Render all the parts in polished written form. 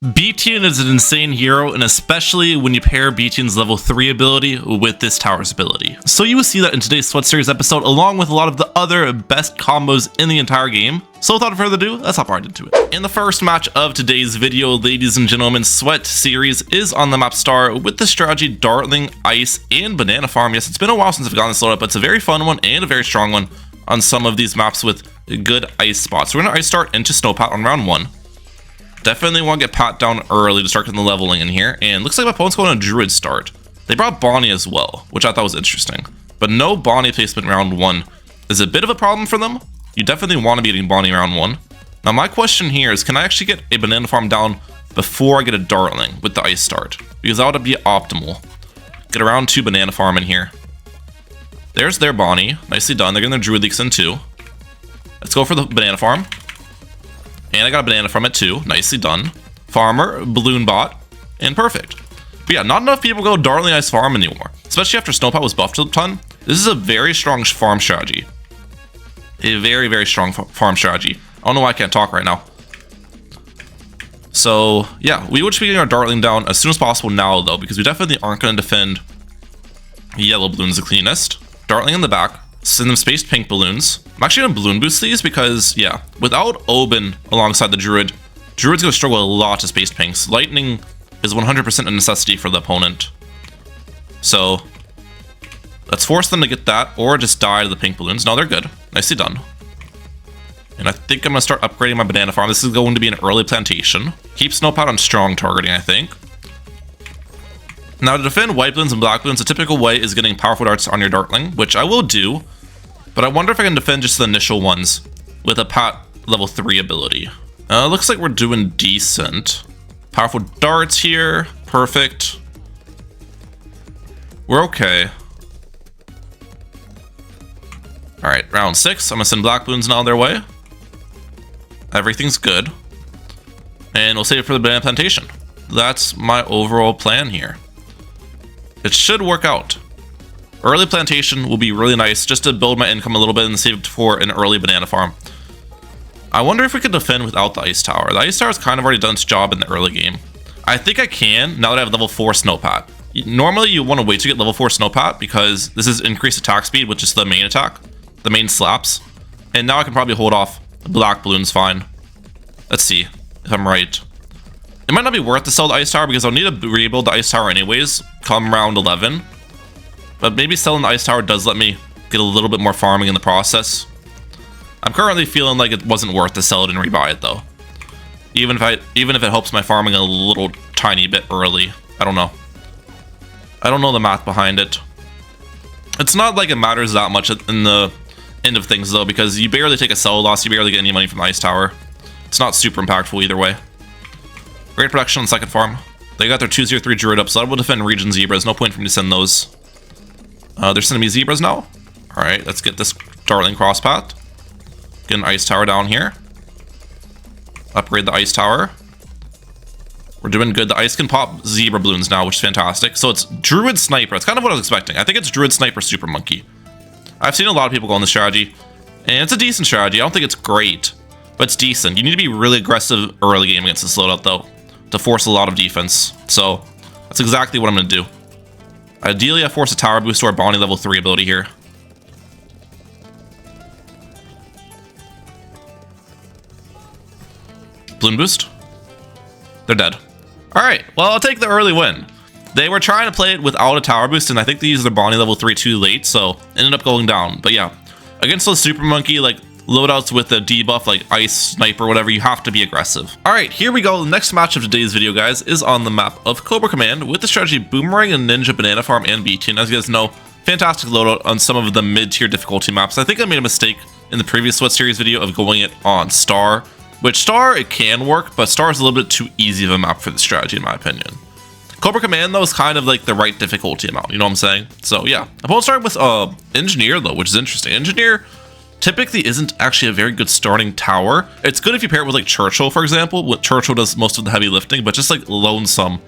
Beetienne is an insane hero, and especially when you pair Beetienne's level 3 ability with this tower's ability. So you will see that in today's Sweat Series episode, along with a lot of the other best combos in the entire game. So without further ado, let's hop right into it. In the first match of today's video, ladies and gentlemen, Sweat Series is on the map Star with the strategy Dartling, Ice, and Banana Farm. Yes, it's been a while since I've gotten this load up, but it's a very fun one and a very strong one on some of these maps with good ice spots. So we're going to ice start into Snowpat on round 1. Definitely want to get Pat down early to start getting the leveling in here. And looks like my opponent's going on a Druid start. They brought Bonnie as well, which I thought was interesting. But no Bonnie placement round 1 is a bit of a problem for them. You definitely want to be getting Bonnie round 1. Now my question here is, can I actually get a Banana Farm down before I get a Dartling with the ice start? Because that would be optimal. Get a round 2 Banana Farm in here. There's their Bonnie. Nicely done. They're getting their Druid Leaks in too. Let's go for the Banana Farm. And I got a Banana Farm at 2. Nicely done. Farmer, Balloon Bot, and perfect. But yeah, not enough people go Dartling Ice Farm anymore. Especially after Snowpat was buffed a ton. This is a very strong farm strategy. A very, very strong farm strategy. I don't know why I can't talk right now. So, yeah, we would be getting our Dartling down as soon as possible now, though, because we definitely aren't going to defend yellow balloons the cleanest. Dartling in the back. Send them spaced pink balloons. I'm actually going to balloon boost these because, yeah, without Oben alongside the Druid, Druid's going to struggle a lot to spaced pinks. Lightning is 100% a necessity for the opponent. So, let's force them to get that or just die to the pink balloons. No, they're good. Nicely done. And I think I'm going to start upgrading my Banana Farm. This is going to be an early plantation. Keep Snowpat on strong targeting, I think. Now, to defend white balloons and black balloons, the typical way is getting powerful darts on your Dartling, which I will do. But I wonder if I can defend just the initial ones with a Pat level 3 ability. Looks like we're doing decent. Powerful darts here. Perfect. We're okay. Alright, round 6. I'm going to send black balloons now their way. Everything's good. And we'll save it for the banana plantation. That's my overall plan here. It should work out. Early plantation will be really nice just to build my income a little bit and save it for an early banana farm. I wonder if we could defend without the ice tower. The ice tower has kind of already done its job in the early game. I think I can now that I have level 4 Snowpat. Normally you want to wait to get level 4 Snowpat because this is increased attack speed with just the main attack, the main slaps. And now I can probably hold off black balloons fine. Let's see if I'm right. It might not be worth to sell the ice tower because I'll need to rebuild the ice tower anyways come round 11. But maybe selling the ice tower does let me get a little bit more farming in the process. I'm currently feeling like it wasn't worth to sell it and rebuy it though. Even if it helps my farming a little tiny bit early. I don't know. I don't know the math behind it. It's not like it matters that much in the end of things though, because you barely take a sell loss, you barely get any money from the ice tower. It's not super impactful either way. Great production on second farm. They got their 203 Druid up, so I will defend region zebras. No point for me to send those. They're sending me zebras now. Alright, let's get this Dartling cross path. Get an ice tower down here. Upgrade the ice tower. We're doing good. The ice can pop zebra balloons now, which is fantastic. So it's Druid Sniper. That's kind of what I was expecting. I think it's Druid Sniper Super Monkey. I've seen a lot of people go on this strategy, and it's a decent strategy. I don't think it's great, but it's decent. You need to be really aggressive early game against this loadout, though, to force a lot of defense. So that's exactly what I'm going to do. Ideally, I force a tower boost to our Bonnie level 3 ability here. Balloon boost. They're dead. Alright, well, I'll take the early win. They were trying to play it without a tower boost, and I think they used their Bonnie level 3 too late, so ended up going down. But yeah, against those Super Monkey, like, loadouts with the debuff, like Ice, Sniper, whatever, you have to be aggressive. Alright, here we go. The next match of today's video, guys, is on the map of Cobra Command with the strategy Boomerang and Ninja, Banana Farm, and Beetienne. As you guys know, fantastic loadout on some of the mid-tier difficulty maps. I think I made a mistake in the previous Sweat Series video of going it on Star, which Star, it can work, but Star is a little bit too easy of a map for the strategy, in my opinion. Cobra Command, though, is kind of like the right difficulty amount, you know what I'm saying? So, yeah. Opponent started with Engineer, though, which is interesting. Engineer typically isn't actually a very good starting tower. It's good if you pair it with, like, Churchill, for example. What Churchill does most of the heavy lifting, but just, like, Lonesome.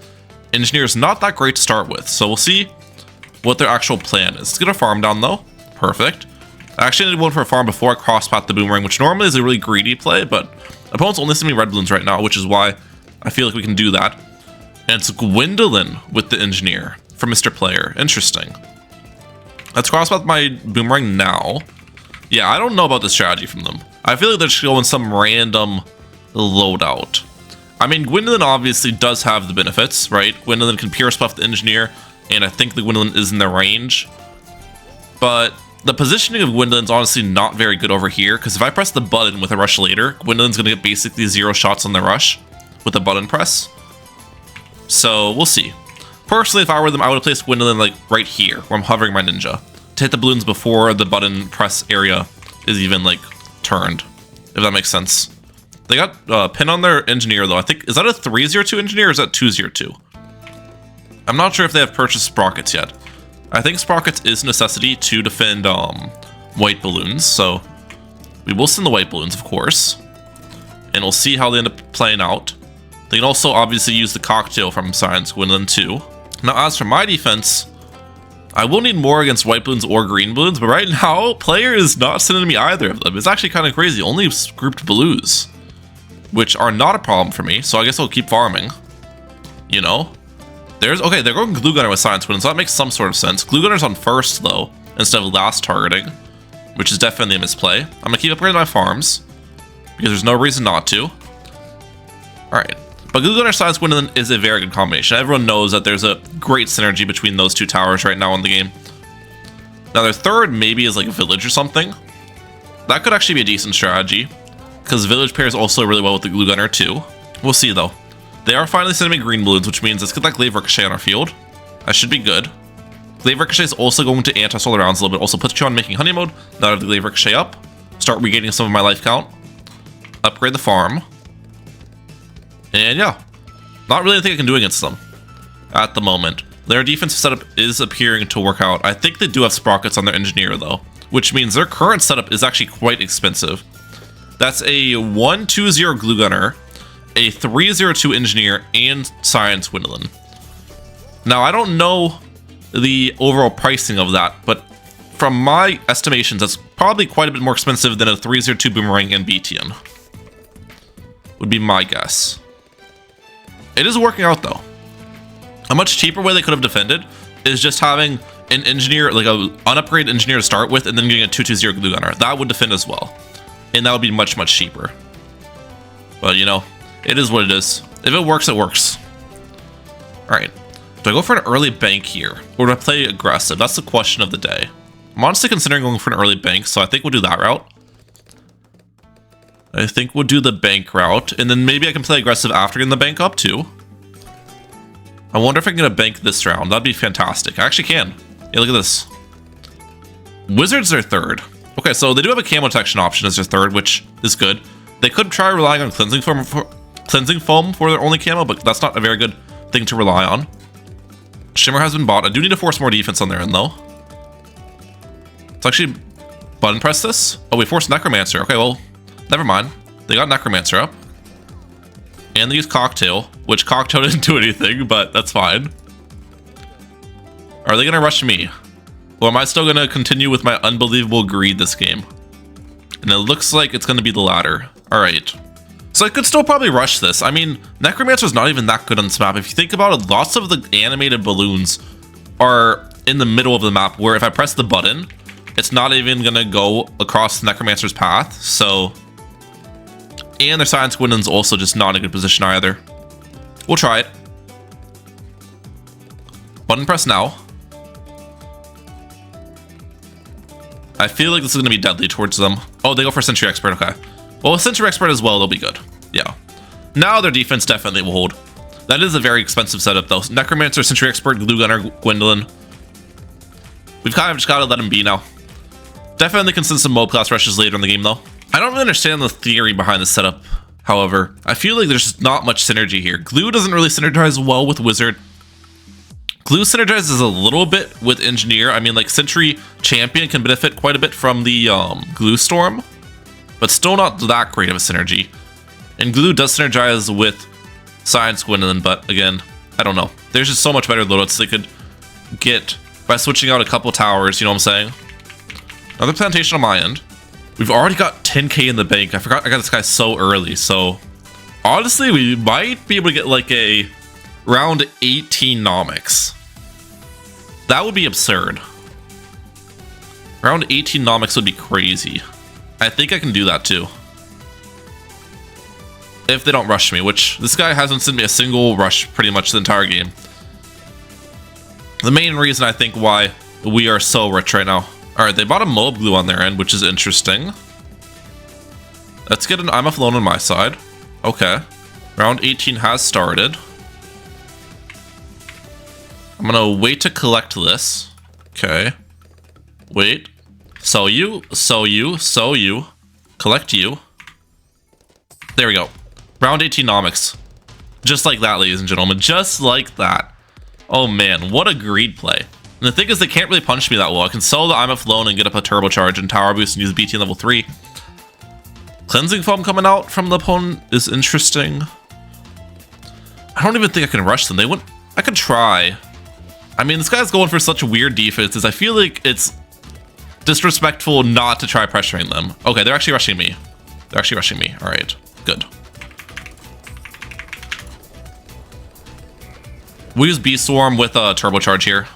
Engineer is not that great to start with, so we'll see what their actual plan is. Let's get a farm down, though. Perfect. I actually needed one for a farm before I cross-path the Boomerang, which normally is a really greedy play, but opponents only send me red balloons right now, which is why I feel like we can do that. And it's Gwendolyn with the engineer for Mr. Player. Interesting. Let's cross out my Boomerang now. Yeah, I don't know about the strategy from them. I feel like they're just going some random loadout. I mean, Gwendolyn obviously does have the benefits, right? Gwendolyn can pierce buff the engineer, and I think the Gwendolyn is in their range. But the positioning of Gwendolyn's honestly not very good over here, because if I press the button with a rush later, Gwendolyn's going to get basically 0 shots on the rush with the button press. So we'll see. Personally, if I were them, I would have placed Gwendolyn like right here, where I'm hovering my ninja, to hit the balloons before the button press area is even like turned, if that makes sense. They got a pin on their engineer though. I think, is that a 302 engineer or is that 202? I'm not sure if they have purchased sprockets yet. I think sprockets is a necessity to defend white balloons, so we will send the white balloons, of course, and we'll see how they end up playing out. They can also obviously use the cocktail from Science Gwendolyn too. Now, as for my defense, I will need more against white balloons or green balloons, but right now, player is not sending me either of them. It's actually kind of crazy. Only grouped blues, which are not a problem for me, so I guess I'll keep farming. You know? Okay, they're going Glue Gunner with Science Gwendolyn, so that makes some sort of sense. Glue Gunner's on first, though, instead of last targeting, which is definitely a misplay. I'm gonna keep upgrading my farms, because there's no reason not to. Alright. But Glue Gunner Science Gwendolyn is a very good combination. Everyone knows that there's a great synergy between those two towers right now in the game. Now their third maybe is like a village or something. That could actually be a decent strategy, because village pairs also really well with the Glue Gunner too. We'll see though. They are finally sending me green balloons, which means let's get that Glaive Ricochet on our field. That should be good. Glaive Ricochet is also going to anti-solar rounds a little bit. Also puts you on making honey mode. Now I have the Glaive Ricochet up. Start regaining some of my life count. Upgrade the farm. And yeah, not really anything I can do against them at the moment. Their defensive setup is appearing to work out. I think they do have sprockets on their engineer though, which means their current setup is actually quite expensive. That's a 120 Glue Gunner, a 302 engineer, and Science Gwendolyn. Now I don't know the overall pricing of that, but from my estimations, that's probably quite a bit more expensive than a 302 Boomerang and Beetienne. Would be my guess. It is working out though. A much cheaper way they could have defended is just having an engineer, like a unupgraded engineer to start with, and then getting a 220 Glue Gunner. That would defend as well, and that would be much, much cheaper. But you know, it is what it is. If it works, it works. All right. Do I go for an early bank here, or do I play aggressive? That's the question of the day. I'm honestly considering going for an early bank, so I think we'll do that route. I think we'll do the bank route, and then maybe I can play aggressive after getting the bank up too. I wonder if I can get a bank this round. That'd be fantastic. I actually can. Yeah, look at this. Wizards are third. Okay, so they do have a camo detection option as their third, which is good. They could try relying on cleansing foam for their only camo, but that's not a very good thing to rely on. Shimmer has been bought. I do need to force more defense on their end though. Let's actually button press this. Oh, we forced Necromancer. Okay, well, never mind. They got Necromancer up. And they used Cocktail, which Cocktail didn't do anything, but that's fine. Are they going to rush me? Or am I still going to continue with my unbelievable greed this game? And it looks like it's going to be the latter. Alright. So I could still probably rush this. I mean, Necromancer's not even that good on this map. If you think about it, lots of the animated balloons are in the middle of the map, where if I press the button, it's not even going to go across the Necromancer's path, so... And their Science Gwendolyn's also just not in a good position either. We'll try it. Button press now. I feel like this is going to be deadly towards them. Oh, they go for Sentry Expert, okay. Well, with Sentry Expert as well, they'll be good. Yeah. Now their defense definitely will hold. That is a very expensive setup, though. Necromancer, Sentry Expert, Glue Gunner, Gwendolyn. We've kind of just got to let him be now. Definitely can send some mob class rushes later in the game, though. I don't really understand the theory behind the setup, however. I feel like there's just not much synergy here. Glue doesn't really synergize well with Wizard. Glue synergizes a little bit with Engineer. I mean, like, Sentry Champion can benefit quite a bit from the Glue Storm, but still not that great of a synergy. And Glue does synergize with Science Gwendolyn, but again, I don't know. There's just so much better loadouts they could get by switching out a couple towers, you know what I'm saying? Another plantation on my end. We've already got 10k in the bank. I forgot I got this guy so early, so Honestly, we might be able to get like a round 18 nomics. That would be absurd. Round 18 nomics would be crazy. I think I can do that too. If they don't rush me, which this guy hasn't sent me a single rush pretty much the entire game. The main reason I think why we are so rich right now. Alright, they bought a mob glue on their end, which is interesting. Let's get an IMF loan on my side. Okay. Round 18 has started. I'm gonna wait to collect this. Okay. Wait. So you. Collect you. There we go. Round 18 nomics. Just like that, ladies and gentlemen. Just like that. Oh man, what a greed play. And the thing is, they can't really punch me that well. I can sell the IMF loan and get up a turbocharge and tower boost and use Beetienne level 3. Cleansing foam coming out from the opponent is interesting. I don't even think I can rush them. They wouldn't. I could try. I mean, this guy's going for such weird defenses. I feel like it's disrespectful not to try pressuring them. Okay, they're actually rushing me. They're actually rushing me. All right, good. We use Bee Swarm with a turbocharge here,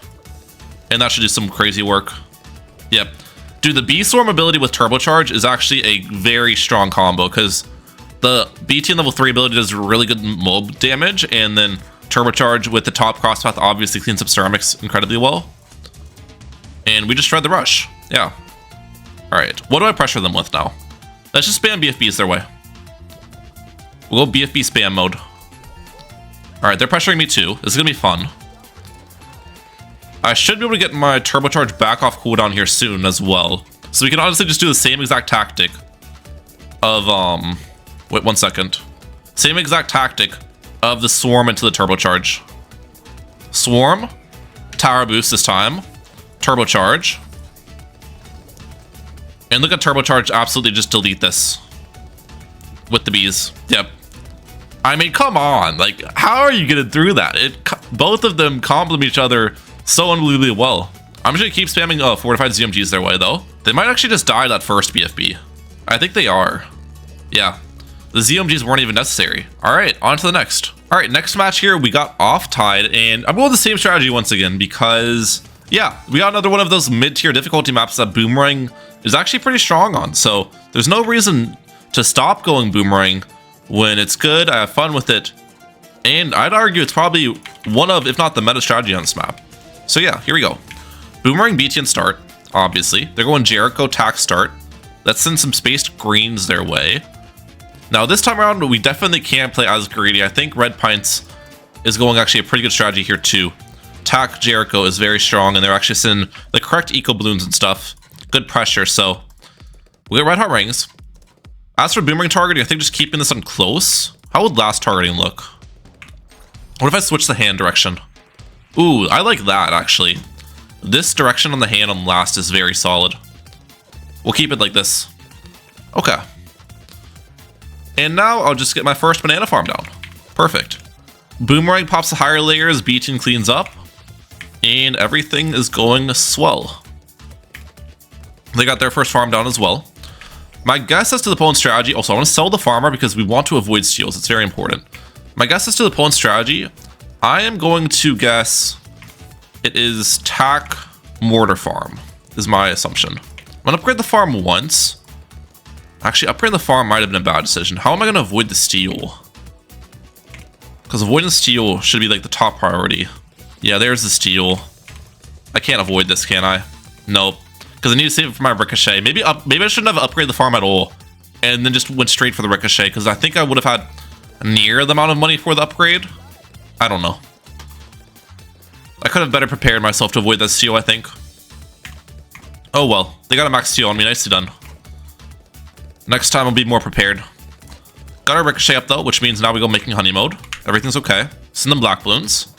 and that should do some crazy work. Yep. Dude, the Bee Swarm ability with turbocharge is actually a very strong combo because the Beetienne level 3 ability does really good mob damage, and then turbocharge with the top crosspath obviously cleans up ceramics incredibly well. And we just tried the rush. Yeah. Alright, what do I pressure them with now? Let's just spam BFBs their way. We'll go BFB spam mode. Alright, they're pressuring me too. This is gonna be fun. I should be able to get my turbocharge back off cooldown here soon as well. So we can honestly just do the same exact tactic of, wait 1 second. Same exact tactic of the swarm into the turbocharge. Swarm, tower boost this time, turbocharge. And look at turbocharge absolutely just delete this with the bees. Yep. I mean, come on, like, how are you getting through that? Both of them complement each other so unbelievably well. I'm just gonna keep spamming fortified ZMGs their way though. They might actually just die that first BFB. I think they are. Yeah, the ZMGs weren't even necessary. All right, on to the next. All right, next match here, we got off tide, and I'm going with the same strategy once again because, yeah, we got another one of those mid-tier difficulty maps that Boomerang is actually pretty strong on. So there's no reason to stop going Boomerang when it's good. I have fun with it, and I'd argue it's probably one of, if not the meta strategy on this map. So yeah, here we go. Boomerang Beetienne start, obviously. They're going Jericho tack start. Let's send some spaced greens their way. Now this time around, we definitely can't play as greedy. I think Red Pints is going actually a pretty good strategy here too. Tack Jericho is very strong, and they're actually sending the correct eco balloons and stuff. Good pressure, so we got red hot rings. As for Boomerang targeting, I think just keeping this on close. How would last targeting look? What if I switch the hand direction? Ooh, I like that actually. This direction on the hand on last is very solid. We'll keep it like this. Okay. And now I'll just get my first banana farm down. Perfect. Boomerang pops the higher layers, Beetienne cleans up, and everything is going swell. They got their first farm down as well. My guess as to the opponent's strategy, also I want to sell the farmer because we want to avoid steals. It's very important. My guess as to the opponent's strategy, I am going to guess it is tack mortar farm is my assumption. I'm going to upgrade the farm once. Actually, upgrading the farm might have been a bad decision. How am I going to avoid the steal? Because avoiding steal should be like the top priority. Yeah, there's the steal. I can't avoid this, can I? Nope. Because I need to save it for my ricochet. Maybe I shouldn't have upgraded the farm at all, and then just went straight for the ricochet, because I think I would have had near the amount of money for the upgrade. I don't know. I could have better prepared myself to avoid that steal, I think. Oh well, they got a max steal on me. Nicely done. Next time I'll be more prepared. Got our ricochet up though, which means now we go making honey mode. Everything's okay. Send them black balloons.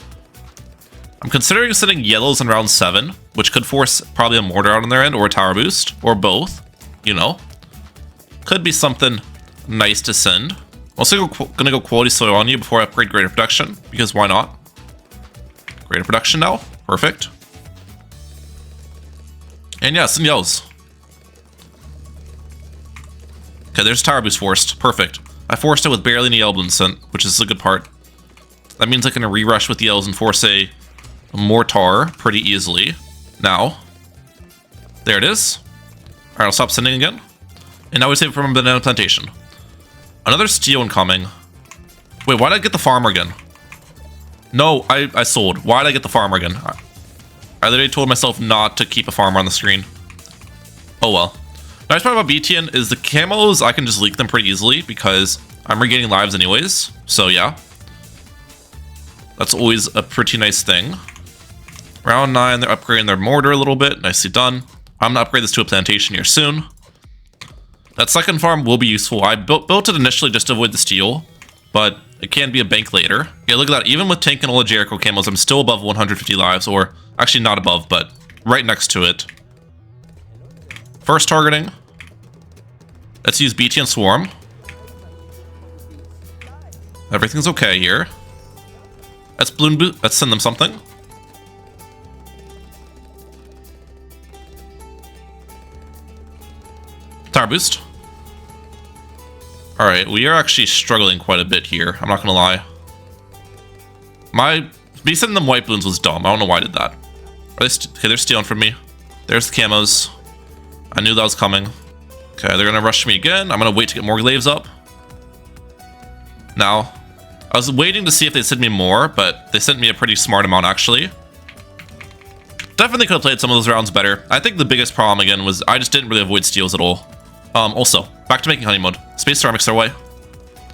I'm considering sending yellows in round 7, which could force probably a mortar out on their end, or a tower boost, or both. You know, could be something nice to send. Also gonna go quality soil on you before I upgrade greater production, because why not? Greater production now, perfect. And yeah, send yellows. Okay, there's tower boost forced, perfect. I forced it with barely any yellow balloons sent, which is a good part. That means I can re-rush with the yellows and force a mortar pretty easily. Now, there it is. Alright, I'll stop sending again. And now we save it from a banana plantation. Another steel incoming. Wait, why did I get the farmer again? No, I sold. Why did I get the farmer again? I literally told myself not to keep a farmer on the screen. Oh well. The nice part about Beetienne is the camos, I can just leak them pretty easily because I'm regaining lives anyways. So yeah. That's always a pretty nice thing. Round 9, they're upgrading their mortar a little bit. Nicely done. I'm gonna upgrade this to a plantation here soon. That second farm will be useful. I built it initially just to avoid the steel, but it can be a bank later. Yeah, look at that. Even with tank and all the Jericho camos, I'm still above 150 lives, or actually not above, but right next to it. First targeting. Let's use Beetienne Swarm. Everything's okay here. Let's let's send them something. Tower boost. Alright, we are actually struggling quite a bit here. I'm not gonna lie. Me sending them white balloons was dumb. I don't know why I did that. Okay, they're stealing from me. There's the camos. I knew that was coming. Okay, they're gonna rush me again. I'm gonna wait to get more glaives up. Now, I was waiting to see if they sent me more, but they sent me a pretty smart amount actually. Definitely could have played some of those rounds better. I think the biggest problem again was I just didn't really avoid steals at all. Also, back to making honey mode. Space ceramics their way.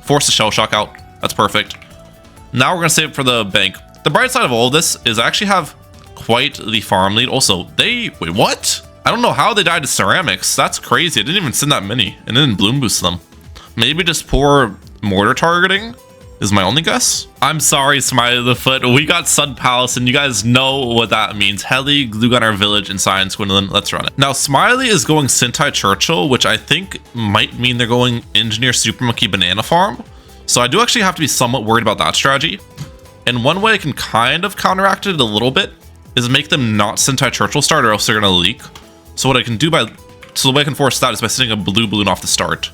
Force the shell shock out. That's perfect. Now we're gonna save it for the bank. The bright side of all of this is I actually have quite the farm lead. Also, wait, what? I don't know how they died to ceramics. That's crazy. I didn't even send that many and didn't bloom boost them. Maybe just poor mortar targeting is my only guess. I'm sorry, Smiley the Foot. We got Sun Palace, and you guys know what that means. Heli, Glue Gunner Village, and Science Gwendolyn. Let's run it. Now, Smiley is going Sentai Churchill, which I think might mean they're going Engineer Super Monkey Banana Farm. So I do actually have to be somewhat worried about that strategy. And one way I can kind of counteract it a little bit is make them not Sentai Churchill start, or else they're gonna leak. So what I can do so the way I can force that is by sending a blue balloon off the start.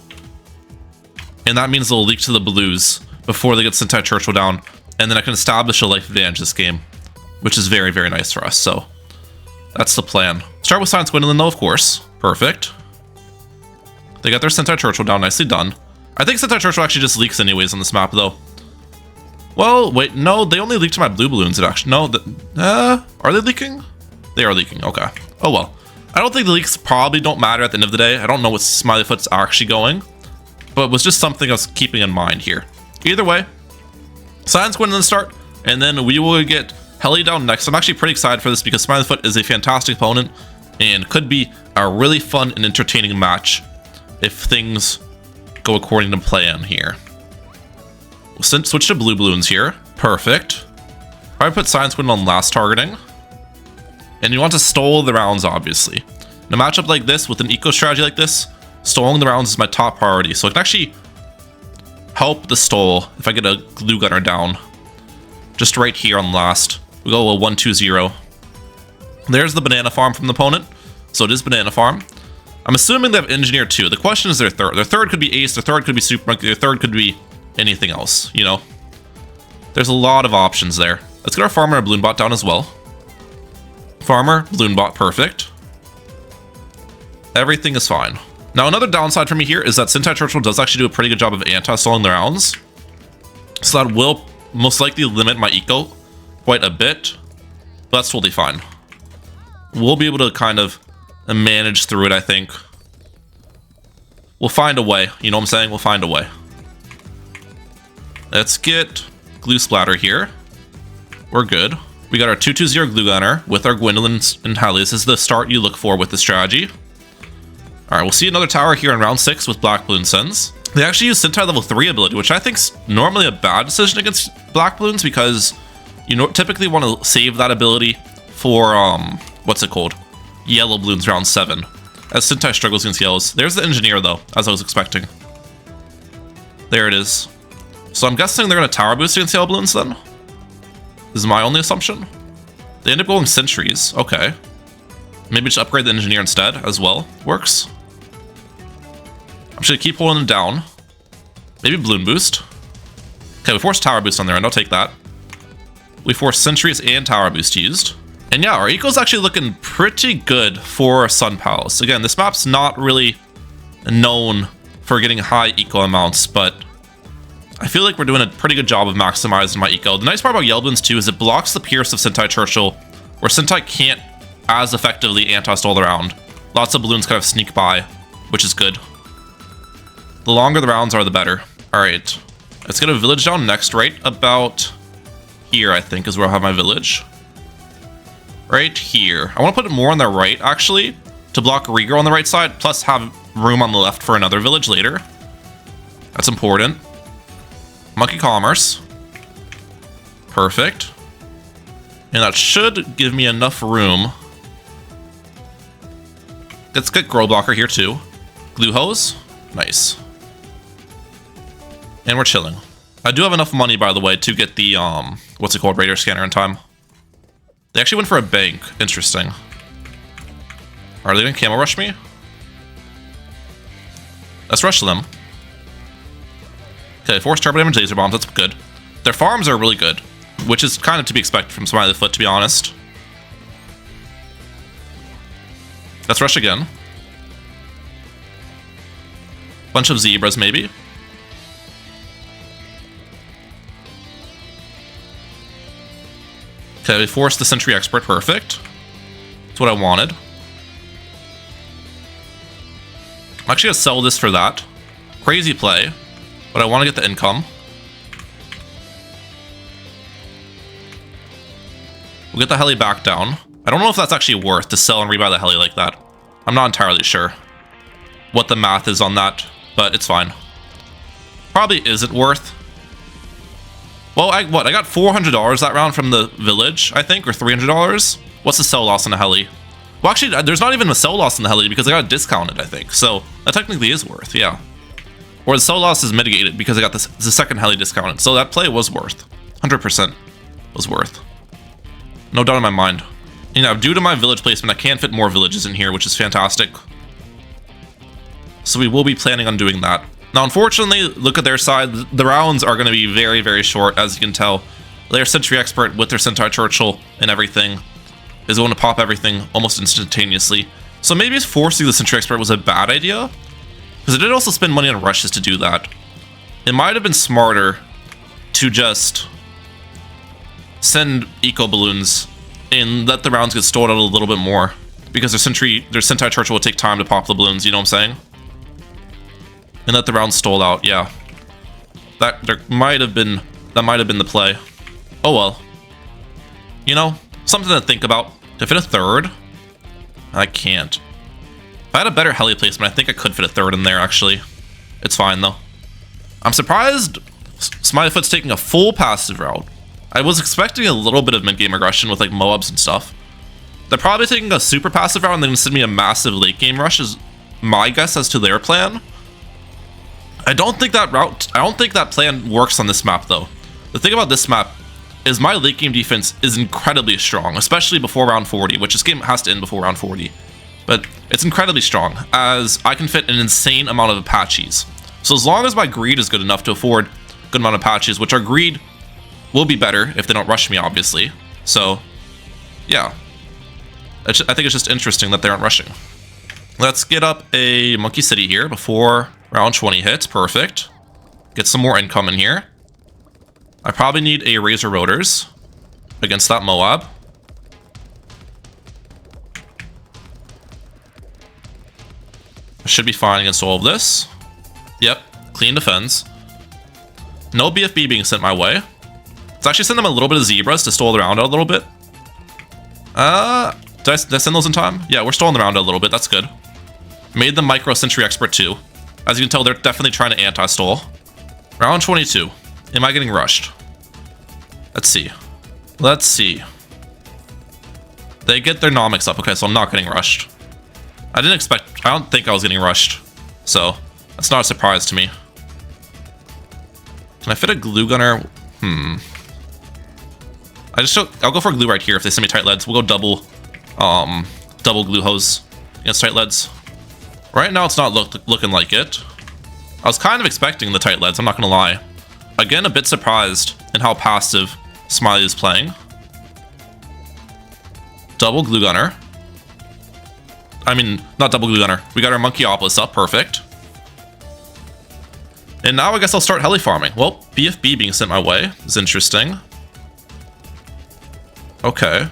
And that means they'll leak to the blues before they get Sentai Churchill down, and then I can establish a life advantage this game, which is very, very nice for us. So that's the plan. Start with Science Gwendolyn though, of course. Perfect. They got their Sentai Churchill down, nicely done. I think Sentai Churchill actually just leaks anyways on this map though. Well, wait, no, they only leaked to my blue balloons. It actually, no, are they leaking? They are leaking, okay. Oh well. I don't think the leaks probably don't matter at the end of the day. I don't know what Smiley Foot's actually going, but it was just something I was keeping in mind here. Either way, Science Gwendolyn start, and then we will get Heli down next. I'm actually pretty excited for this because Smiley Foot is a fantastic opponent and could be a really fun and entertaining match if things go according to plan here. We'll switch to blue balloons here. Perfect. Probably put Science Gwendolyn last targeting. And you want to stall the rounds, obviously. In a matchup like this, with an eco strategy like this, stalling the rounds is my top priority. So I can actually help the stall if I get a glue gunner down. Just right here on last. We go a 1-2-0. There's the banana farm from the opponent. So it is banana farm. I'm assuming they have engineer too. The question is their third. Their third could be ace, their third could be super monkey, their third could be anything else, you know? There's a lot of options there. Let's get our farmer and balloon bot down as well. Farmer, balloon bot, perfect. Everything is fine. Now, another downside for me here is that Sentai Churchill does actually do a pretty good job of anti-stalling the rounds. So that will most likely limit my eco quite a bit. But that's totally fine. We'll be able to kind of manage through it, I think. We'll find a way. You know what I'm saying? We'll find a way. Let's get glue splatter here. We're good. We got our 2-2-0 glue gunner with our Gwendolyn and Heli. This is the start you look for with the strategy. Alright, we'll see another tower here in round 6 with Black Balloon sends. They actually use Sentai level 3 ability, which I think's normally a bad decision against Black Balloons because you typically want to save that ability for, what's it called? Yellow Balloons round 7. As Sentai struggles against yellows. There's the engineer though, as I was expecting. There it is. So I'm guessing they're going to tower boost against yellow balloons then? This is my only assumption. They end up going sentries. Okay. Maybe just upgrade the engineer instead as well. Works. I'm just going to keep holding them down. Maybe balloon boost. Okay, we forced tower boost on their end. I'll take that. We forced sentries and tower boost used. And yeah, our eco's actually looking pretty good for Sun Palace. Again, this map's not really known for getting high eco amounts, but I feel like we're doing a pretty good job of maximizing my eco. The nice part about Yell Bloons too is it blocks the pierce of Sentai Churchill, where Sentai can't as effectively anti-stall the round. Lots of balloons kind of sneak by, which is good. The longer the rounds are, the better. Alright, let's get a village down next, right about here, I think, is where I'll have my village. Right here. I want to put it more on the right, actually, to block Rieger on the right side, plus have room on the left for another village later. That's important. Monkey Commerce. Perfect. And that should give me enough room. Let's get Grow Blocker here, too. Glue Hose. Nice. And we're chilling. I do have enough money, by the way, to get the, what's it called, radar scanner in time. They actually went for a bank. Interesting. Are they gonna camo rush me? Let's rush them. Okay, force turbo damage laser bombs, that's good. Their farms are really good, which is kind of to be expected from Smiley Foot, to be honest. Let's rush again. Bunch of zebras, maybe. Okay, we forced the Sentry Expert, perfect. That's what I wanted. I'm actually gonna sell this for that. Crazy play, but I want to get the income. We'll get the heli back down. I don't know if that's actually worth to sell and rebuy the heli like that. I'm not entirely sure what the math is on that, but it's fine. Probably isn't worth. Well, I got $400 that round from the village, I think, or $300. What's the sell loss on the heli? Well, actually, there's not even a sell loss in the heli because I got it discounted, I think. So that technically is worth, yeah. Or the sell loss is mitigated because I got the second heli discounted. So that play was worth. 100% was worth. No doubt in my mind. You know, due to my village placement, I can fit more villages in here, which is fantastic. So we will be planning on doing that. Now, unfortunately, look at their side. The rounds are going to be very, very short, as you can tell. Their Sentry Expert with their Sentai Churchill and everything is going to pop everything almost instantaneously. So maybe forcing the Sentry Expert was a bad idea, because it did also spend money on rushes to do that. It might have been smarter to just send eco balloons and let the rounds get stalled out a little bit more, because their Sentai Churchill will take time to pop the balloons, you know what I'm saying? And let the rounds stall out, yeah. That might have been the play. Oh well. You know, something to think about. To fit a third? I can't. If I had a better heli placement, I think I could fit a third in there, actually. It's fine, though. I'm surprised Smileyfoot's taking a full passive route. I was expecting a little bit of mid-game aggression with, like, Moabs and stuff. They're probably taking a super passive route and then send me a massive late-game rush, is my guess as to their plan. I don't think that plan works on this map, though. The thing about this map is my late game defense is incredibly strong, especially before round 40, which this game has to end before round 40. But it's incredibly strong, as I can fit an insane amount of Apaches. So as long as my greed is good enough to afford a good amount of Apaches, which our greed will be better if they don't rush me, obviously. So, yeah. I think it's just interesting that they aren't rushing. Let's get up a Monkey City here before round 20 hits. Perfect. Get some more income in here. I probably need a Razor Rotors against that Moab. I should be fine against all of this. Yep, clean defense. No BFB being sent my way. Let's actually send them a little bit of Zebras to stall the round out a little bit. Did I send those in time? Yeah, we're stalling the round out a little bit. That's good. Made them Micro Sentry Expert too. As you can tell, they're definitely trying to anti-stall. Round 22. Am I getting rushed? Let's see. Let's see. They get their nomics up. Okay, so I'm not getting rushed. I don't think I was getting rushed. So, that's not a surprise to me. Can I fit a glue gunner? I'll go for a glue right here if they send me tight leads. We'll go double glue hose against tight leads. Right now, it's not looking like it. I was kind of expecting the tight leads, I'm not gonna lie. Again, a bit surprised in how passive Smiley is playing. Double glue gunner. I mean, not double glue gunner. We got our Monkeyopolis up, perfect. And now I guess I'll start heli farming. Well, BFB being sent my way is interesting. Okay.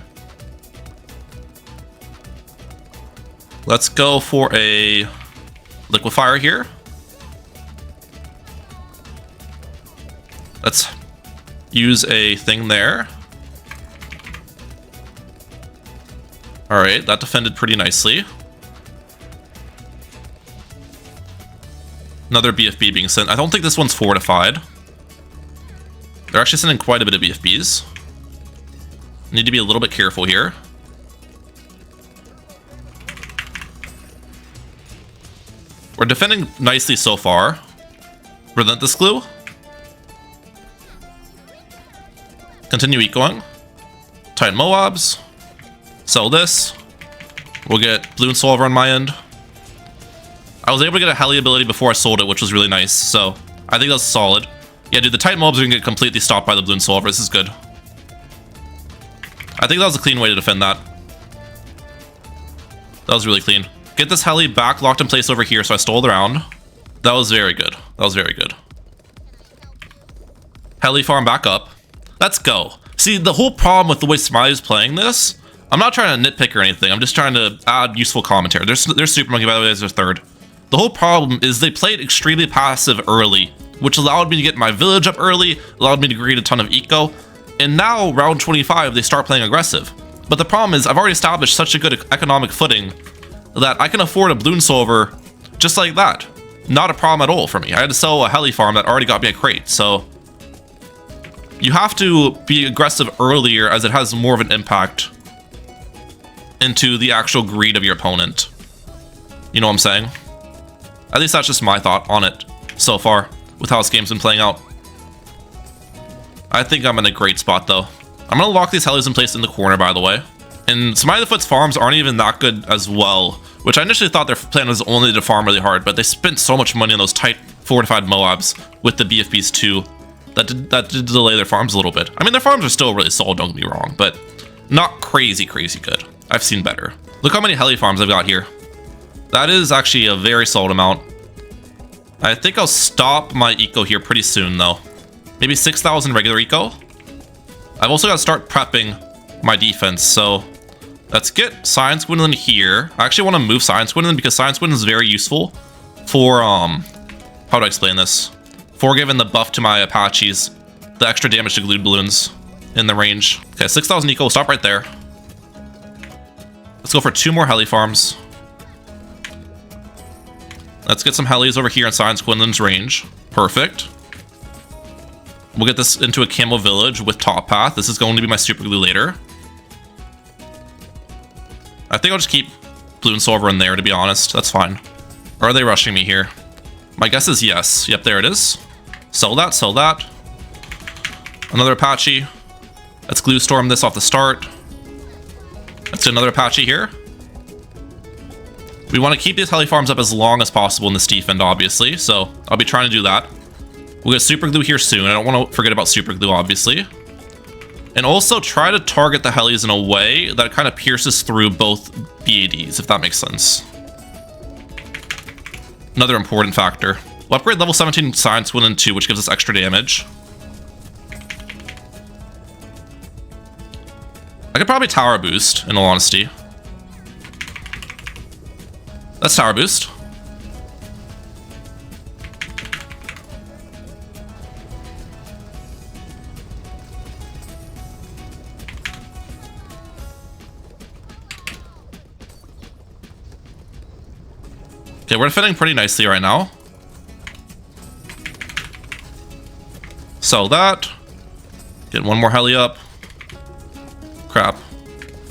Let's go for a liquefier here. Let's use a thing there. Alright, that defended pretty nicely. Another BFB being sent. I don't think this one's fortified. They're actually sending quite a bit of BFBs. Need to be a little bit careful here. We're defending nicely so far. Relentless glue. Continue ecoing. Titan Moabs. Sell this. We'll get Bloons Solver on my end. I was able to get a heli ability before I sold it, which was really nice, so I think that's solid. Yeah, dude, the Titan Moabs are gonna get completely stopped by the Bloons Solver. This is good. I think that was a clean way to defend that. That was really clean. Get this heli back locked in place over here, so I stole the round. That was very good. That was very good. Heli farm back up. Let's go. See, the whole problem with the way Smiley's playing this, I'm not trying to nitpick or anything. I'm just trying to add useful commentary. There's Super Monkey, by the way, as their third. The whole problem is they played extremely passive early, which allowed me to get my village up early, allowed me to create a ton of eco, and now, round 25, they start playing aggressive. But the problem is, I've already established such a good economic footing that I can afford a Bloons Solver just like that. Not a problem at all for me. I had to sell a heli farm that already got me a crate, so you have to be aggressive earlier as it has more of an impact into the actual greed of your opponent. You know what I'm saying? At least that's just my thought on it so far with how this game's been playing out. I think I'm in a great spot though. I'm gonna lock these helis in place in the corner, by the way. And Smiley the Foot's farms aren't even that good as well, which I initially thought their plan was only to farm really hard, but they spent so much money on those tight fortified Moabs with the BFBs too. That did delay their farms a little bit. I mean, their farms are still really solid, don't get me wrong, but not crazy good. I've seen better. Look how many heli farms I've got here. That is actually a very solid amount. I think I'll stop my eco here pretty soon though. Maybe 6,000 regular eco. I've also got to start prepping my defense, so let's get Science Gwendolyn here. I actually want to move Science Gwendolyn because Science Gwendolyn is very useful for, how do I explain this? For giving the buff to my Apaches, the extra damage to glued balloons in the range. Okay, 6,000 eco, we'll stop right there. Let's go for 2 more heli farms. Let's get some helis over here in Science Gwendolyn's range. Perfect. We'll get this into a camo village with top path. This is going to be my super glue later. I think I'll just keep Bloons Solver in there, to be honest. That's fine. Or are they rushing me here? My guess is yes. Yep, there it is. Sell that, sell that. Another Apache. Let's glue storm this off the start. Let's do another Apache here. We want to keep these heli farms up as long as possible in this defend, obviously, so I'll be trying to do that. We'll get super glue here soon. I don't want to forget about super glue, obviously. And also try to target the helis in a way that kind of pierces through both BADs, if that makes sense. Another important factor. We'll upgrade level 17 Science Gwendolyn 2, which gives us extra damage. I could probably tower boost, in all honesty. Let's tower boost. Okay, we're defending pretty nicely right now. Sell that. Get one more heli up. Crap.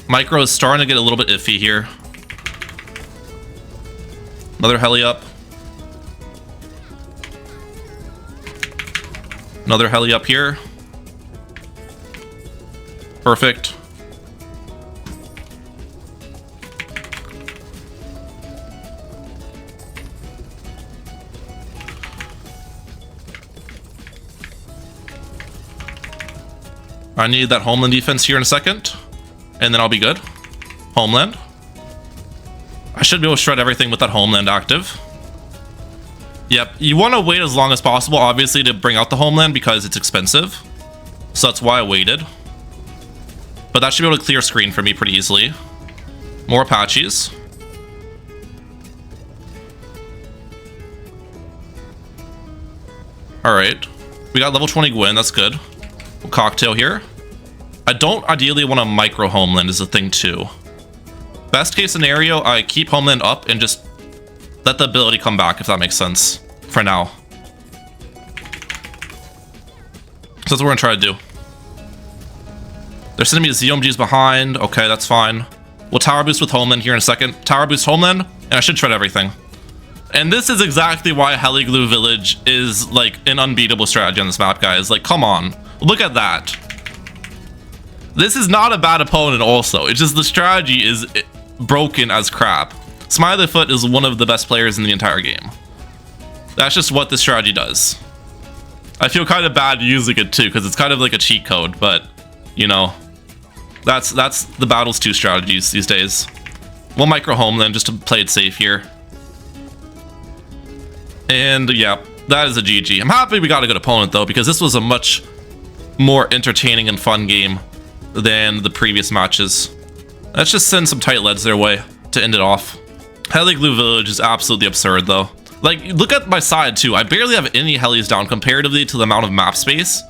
Micro is starting to get a little bit iffy here. Another heli up. Another heli up here. Perfect. I need that homeland defense here in a second, and then I'll be good. Homeland. I should be able to shred everything with that homeland active. Yep, you want to wait as long as possible, obviously, to bring out the homeland because it's expensive. So that's why I waited. But that should be able to clear screen for me pretty easily. More Apaches. Alright. We got level 20 Gwyn, that's good. We'll cocktail here. I don't ideally want a micro homeland is the thing too. Best case scenario, I keep homeland up and just let the ability come back, if that makes sense. For now. So that's what we're gonna try to do. They're sending me the ZOMGs behind. Okay, that's fine. We'll tower boost with homeland here in a second. Tower boost homeland, and I should shred everything. And this is exactly why Heli Glue Village is like an unbeatable strategy on this map, guys. Like, come on. Look at that. This is not a bad opponent also. It's just the strategy is broken as crap. Smileyfoot is one of the best players in the entire game. That's just what this strategy does. I feel kind of bad using it too, because it's kind of like a cheat code, but, you know, that's the Battles 2 strategies these days. We'll micro homeland just to play it safe here. And yeah, that is a GG. I'm happy we got a good opponent though, because this was a much more entertaining and fun game than the previous matches. Let's just send some tight leads their way to end it off. Heli Glue Village is absolutely absurd though. Like, look at my side too. I barely have any helis down comparatively to the amount of map space.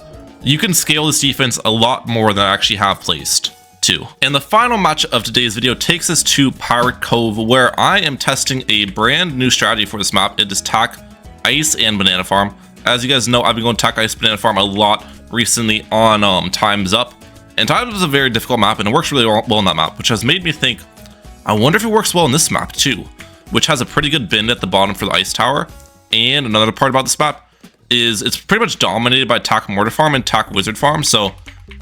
You can scale this defense a lot more than I actually have placed too. And the final match of today's video takes us to Pirate Cove, where I am testing a brand new strategy for this map. It is tack, ice, and banana farm. As you guys know, I've been going tack, ice, banana farm a lot recently on Time's Up. And Time's Up is a very difficult map, and it works really well on that map, which has made me think, I wonder if it works well in this map too, which has a pretty good bend at the bottom for the ice tower. And another part about this map is it's pretty much dominated by tack mortar farm and tack wizard farm, so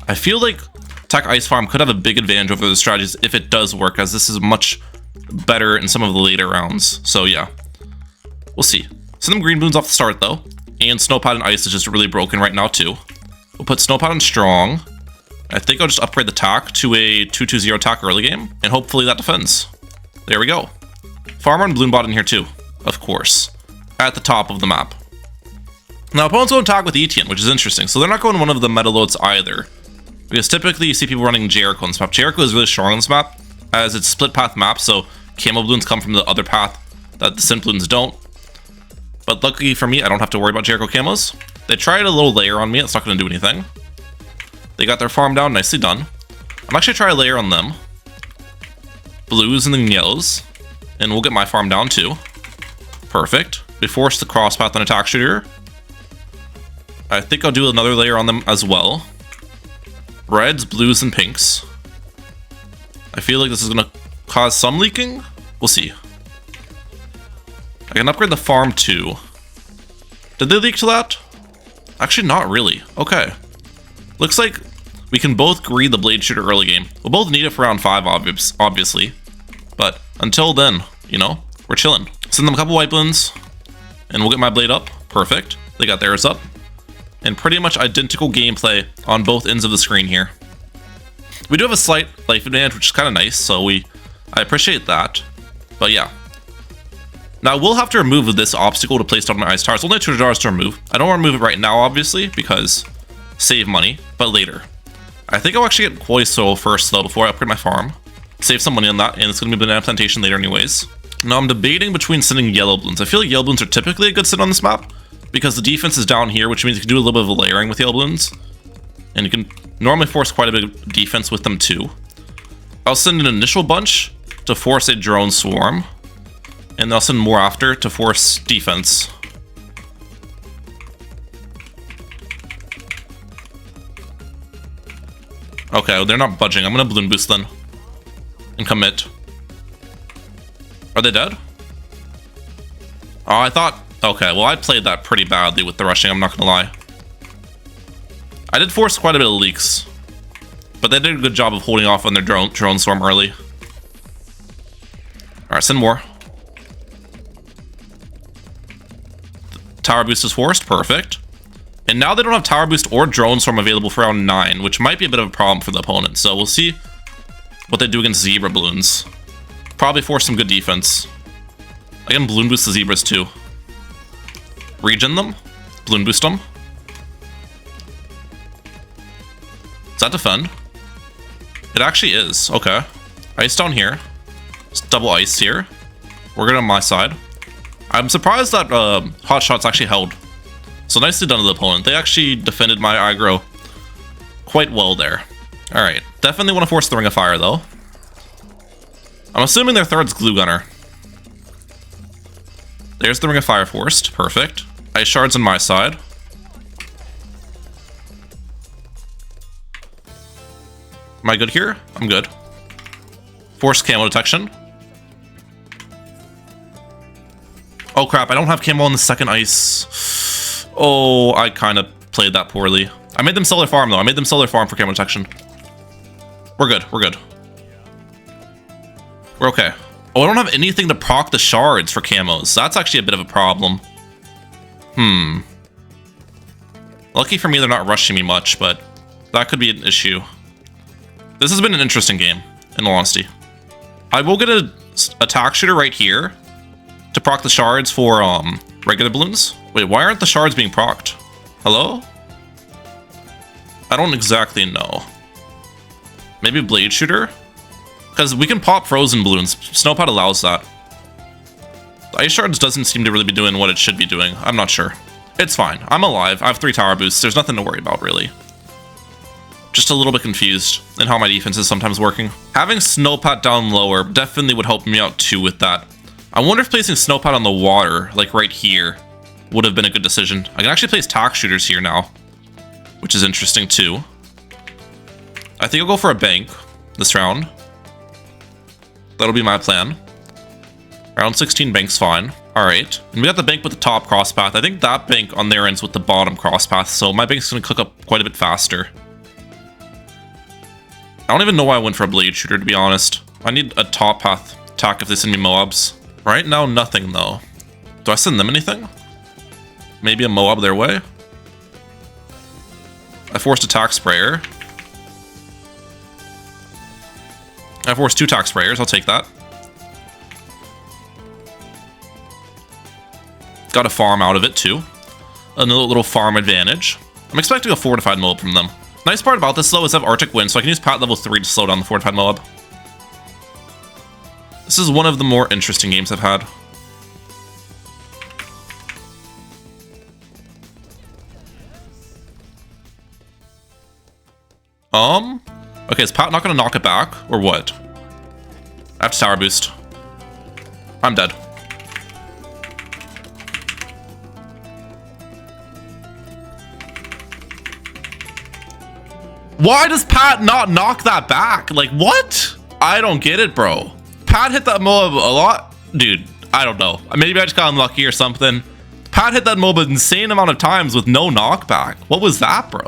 I feel like tack ice farm could have a big advantage over the strategies if it does work, as this is much better in some of the later rounds. So yeah, we'll see. Send them green Bloons off the start though, and snowpad and ice is just really broken right now too. We'll put snowpad on strong. I think I'll just upgrade the tack to a 2-2-0 tack early game, and hopefully that defends. There we go. Farmer and Bloon bot in here too, of course, at the top of the map. Now opponents go and tack with Beetienne, which is interesting. So they're not going one of the meta loads either, because typically you see people running Jericho on this map. Jericho is really strong on this map, as it's split path map, so camo Bloons come from the other path that the Synth Bloons don't. But luckily for me, I don't have to worry about Jericho camos. They tried a little layer on me, it's not going to do anything. They got their farm down, nicely done. I'm actually trying to layer on them. Blues and then yellows. And we'll get my farm down too. Perfect. We force the cross path on attack shooter. I think I'll do another layer on them as well. Reds, blues, and pinks. I feel like this is going to cause some leaking. We'll see. I can upgrade the farm too. Did they leak to that? Actually, not really. Okay. Looks like we can both greed the blade shooter early game. We'll both need it for round 5, obviously. But until then, you know, we're chilling. Send them a couple white Bloons, and we'll get my blade up. Perfect. They got theirs up. And pretty much identical gameplay on both ends of the screen here. We do have a slight life advantage, which is kind of nice, so I appreciate that. But yeah. Now we'll have to remove this obstacle to place down my ice tower. It's only $200 to remove. I don't want to remove it right now, obviously, because save money, but later. I think I'll actually get Koi Soil first, though, before I upgrade my farm. Save some money on that, and it's going to be banana plantation later anyways. Now I'm debating between sending yellow Bloons. I feel like yellow Bloons are typically a good sit on this map, because the defense is down here, which means you can do a little bit of layering with yellow Bloons. And you can normally force quite a bit of defense with them too. I'll send an initial bunch to force a drone swarm, and then I'll send more after to force defense. Okay, well, they're not budging. I'm gonna Bloon boost then. And commit. Are they dead? Oh, I thought... Okay, well, I played that pretty badly with the rushing, I'm not gonna lie. I did force quite a bit of leaks, but they did a good job of holding off on their drone swarm early. Alright, send more. Tower boost is forced, perfect. And now they don't have tower boost or drone storm available for round 9, which might be a bit of a problem for the opponent. So we'll see what they do against Zebra Bloons. Probably force some good defense. I can Bloon boost the Zebras too. Regen them. Bloon boost them. Does that defend? It actually is. Okay. Ice down here. Just double ice here. We're good on my side. I'm surprised that Hot Shots actually held. So nicely done to the opponent. They actually defended my aggro quite well there. Alright. Definitely want to force the Ring of Fire though. I'm assuming their third's Glue Gunner. There's the Ring of Fire forced. Perfect. Ice Shards on my side. Am I good here? I'm good. Force camo detection. Oh crap, I don't have camo on the second ice. Oh, I kind of played that poorly. I made them sell their farm though. I made them sell their farm for camo detection. We're good, we're good. We're okay. Oh, I don't have anything to proc the shards for camos. That's actually a bit of a problem. Lucky for me, they're not rushing me much, but that could be an issue. This has been an interesting game, in all honesty. I will get a attack shooter right here to proc the shards for regular balloons. Wait, why aren't the shards being procced? Hello? I don't exactly know. Maybe blade shooter? Because we can pop frozen balloons. Snowpad allows that. The ice shards doesn't seem to really be doing what it should be doing. I'm not sure. It's fine. I'm alive. I have 3 tower boosts. There's nothing to worry about, really. Just a little bit confused in how my defense is sometimes working. Having Snowpat down lower definitely would help me out too with that. I wonder if placing Snowpat on the water, like right here, would have been a good decision. I can actually place tack shooters here now, which is interesting too. I think I'll go for a bank this round. That'll be my plan. Round 16 bank's fine. Alright, and we got the bank with the top cross path. I think that bank on their end's with the bottom cross path, so my bank's gonna cook up quite a bit faster. I don't even know why I went for a blade shooter, to be honest. I need a top path attack if they send me Moabs. Right now, nothing though. Do I send them anything? Maybe a Moab their way? I forced a tack sprayer. I forced 2 tack sprayers, I'll take that. Got a farm out of it too. Another little farm advantage. I'm expecting a fortified Moab from them. Nice part about this though is I have Arctic Wind, so I can use Pat level 3 to slow down the fortified Moab. This is one of the more interesting games I've had. Okay, is Pat not gonna knock it back, or what? I have to tower boost. I'm dead. Why does Pat not knock that back? Like, what? I don't get it, bro. Pat hit that Moab a lot. Dude, I don't know. Maybe I just got unlucky or something. Pat hit that Moab an insane amount of times with no knockback. What was that, bro?